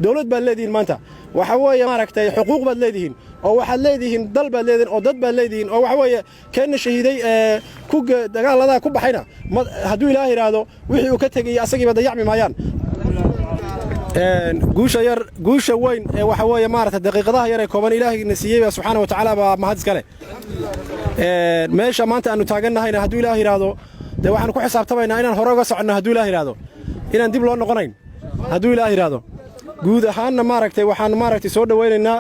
dawlad baad leedihiin maanta waxa weeye maaragtay xuquuq baad leedihiin oo waxaad leedihiin dal baad leedihiin oo dad baad leedihiin oo waxa weeye keena shahiiday ku dagaalada ku baxayna hadduu ilaahay yiraahdo wixii uu ka tagay asagiiba dayacmi maayaan guusha weyn ee waxa weeye maaragtay daqiiqadaha yar ee kooban ilaahayna siiyay subxaanahu wa ta'aala baa mahad iskale meesha maanta aanu taaganahayna hadduu ilaahay yiraahdo de waxaan ku xisaabtamaynaa inaan hore uga soconno hadduu ilaahay yiraahdo inaan dib loo noqonayn hadduu ilaahay yiraahdo guud ahaanna maaragtay waxaan maaragtay soo dhawaynaynaa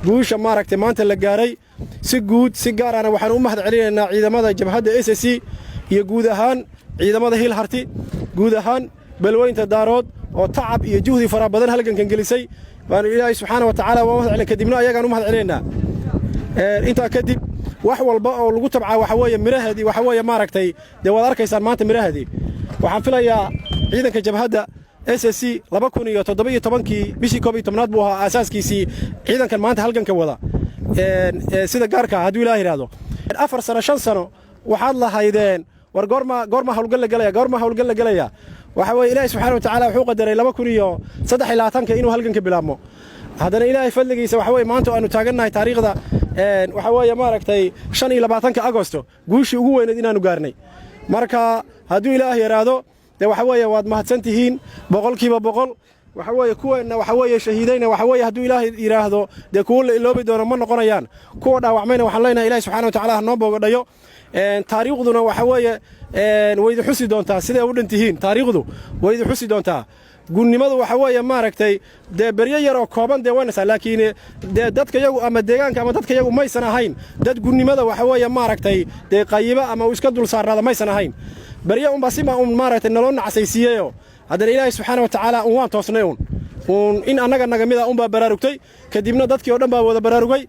guusha maaragtay maanta la gaaray si guud si gaar ahna waxaan u mahad celinaynaa ciidamada jabhadda SSC iyo guud ahaan ciidamada Hiil Harti guud ahaan balweynta daarood oo tacab iyo juhdi fara badan halgankan gelisay baan ilaahay subxaanahu wa ta'aala waa mahad celin kadibna ayagaan u mahad celinaynaa inta kadib wax walba oo lagu tabcaa waxa weeye miraheedii waxa weeye maaragtay de wada arkaysaan maanta miraheedii waxaan filayaa ciidanka jabhadda SSC 2017 bishii 11 buu ahaa asaaskiisii ciidankan maanta halganka wada sida gaarka hadduu ilaahay yiraahdo 4 sano 5 sano waxaad lahaydeen war goorma hawlgal la galaya waxa weeye ilaahay subxaanahu wa ta'aala wuxuu qadaray 2023 inuu halganka bilaabmo haddana ilaahay fadligiisa waxa weeye maanta aanu taagannahay taariikhda waxa weeye maaragtay 25 Agoosto guushii ugu weyneed inaanu gaarnay marka hadduu ilaahay yiraahdo de waxa weeye waad mahadsantihiin boqolkiiba boqol waxa weeye kuweena waxa weeye shahiidayna waxa weeye hadduu ilaahay yiraahdo de kuwa la iloobi doono ma noqonayaan kuwa dhaawacmayna waxaan leenahay ilaahay subxaanahu wa ta'aala noo boogadhayo taariikhduna waxa weeye way xusi doontaa sida u dhantihiin taariikhdu way xusi doontaa gunnimadu waxa weeye maaragtay de bariyo yar oo kooban de wanasa laakiin de dadka iyagu ama deegaanka ama dadka iyagu maysan ahayn dad gunnimada waxa weeye maaragtay de qayiba ama iska dul saarnada maysan ahayn bariyo un basima maaragtay naloo nacaysiiyeeyo haddana ilaahay subxaanahu wa ta'aala waan toosnay in annaga nagamida un baa baraarugtay kadibna dadkii oo dhan baa wada baraarugay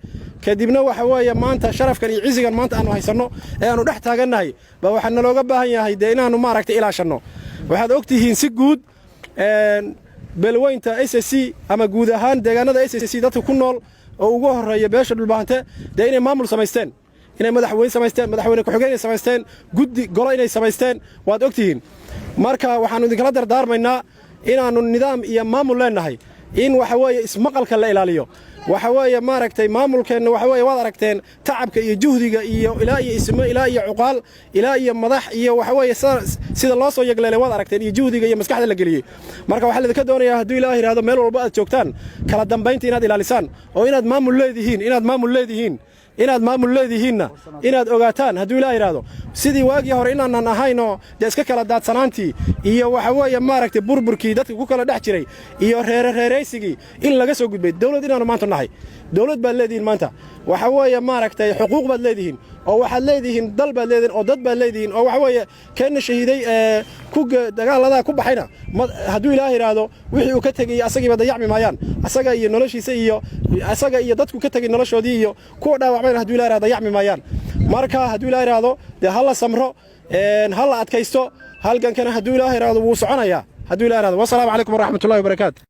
kadibna waxa weeye maanta sharafkan iyo cisigan maanta aanu haysanno ee aanu dhex taagannahay baa waxaa nalooga baahan yahay dee inaannu maaragtay ilaashanno waxaad ogtihiin si guud balweynta SSC ama guud ahaan deegaanada SSC dadka ku nool oo ugu horeeya beesha dhulbaahante dee inay maamul samaysteen inay madaxweyne samaysteen madaxweyne ku-xigeen samaysteen guddi golo inay samaysteen waad ogtihiin marka waxaanu idinkala dardaarmaynaa inaannu nidaam iyo maamul leenahay in waxa weeye ismaqalka la ilaaliyo waxa weeye maaragtay maamulkeenna waxa weeye waad aragteen tacabka iyo juhdiga iyo ilaa iyo ismo ilaa iyo cuqaal ilaa iyo madax iyo waxa weeye sida loo soo yagleelay waad aragteen iyo juhdiga iyo maskaxda la geliyay marka waxa la ka doonayaa hadduu ilaahay yiraahdo meel walba aad joogtaan kala dambeynta inaad ilaalisaan oo inaad maamul leedihiinna inaad ogaataan hadduu ilaahay yiraahdo sidii waagii hore inaanan ahaynoo dee iska kala daadsanaantii iyo waxa weeye maaragtay burburkii dadka ku kala dhex jiray iyo reeraysigii in laga soo gudbay dawlad inaanu maanta nahay dawlad baad leedihiin maanta waxa weeye maaragtay xuquuq baad leedihiin oo waxaad leedihiin dal baad leedihiin oo dad baad leedihiin oo waxa weeye keena shahiiday ku dagaalada ku baxayna hadduu ilaahay yiraahdo wixii uu ka tagay asagiiba dayacmi maayaan asaga iyo noloshiisa iyo asaga iyo dadku ka tagay noloshoodii iyo kuwa dhaawacmayna hadduu ilaahay yiraahdo dayacmi maayaan marka hadduu ilaahay yiraahdo dee hala samro hala adkaysto halgankana hadduu ilaahay yiraahdo wuu soconayaa hadduu ilaahay yiraahdo wassalaamu calaykum waraxmatullaahi wabarakaatu